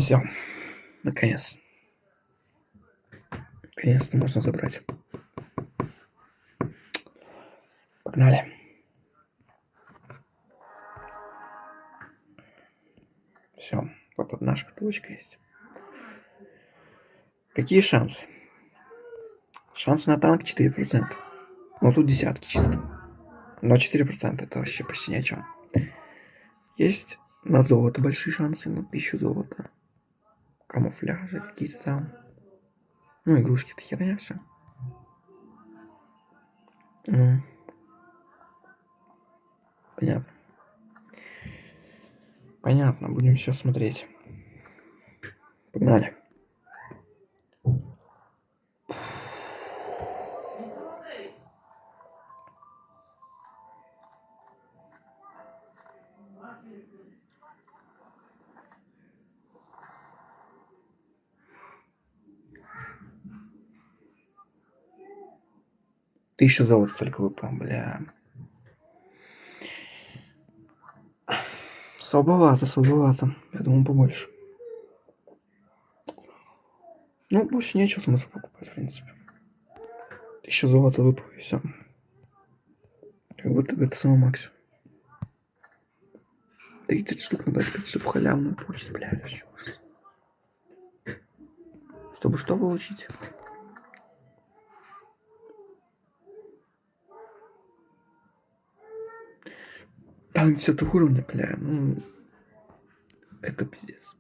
Все, наконец. Наконец-то можно забрать. Погнали. Все, вот тут наша шкатулочка есть. Какие шансы? Шансы на танк 4%. Ну, тут десятки чисто. Но 4% это вообще почти ни о чем. Есть на золото большие шансы, на 1000 золота. Камуфляжи какие-то там. Ну, игрушки-то херня все. Понятно. Понятно, будем сейчас смотреть. Погнали. Тысячу золота только выпало, бля. Слабовато. Я думал побольше. Ну, больше нечего смысла покупать, в принципе. 1000 золота выпало, и все. Как будто бы это самый максимум. 30 штук надо, чтобы халявную получить, блядь, вообще ужас. Чтобы что получить? Там 10 уровня, бля, ну... Это пиздец.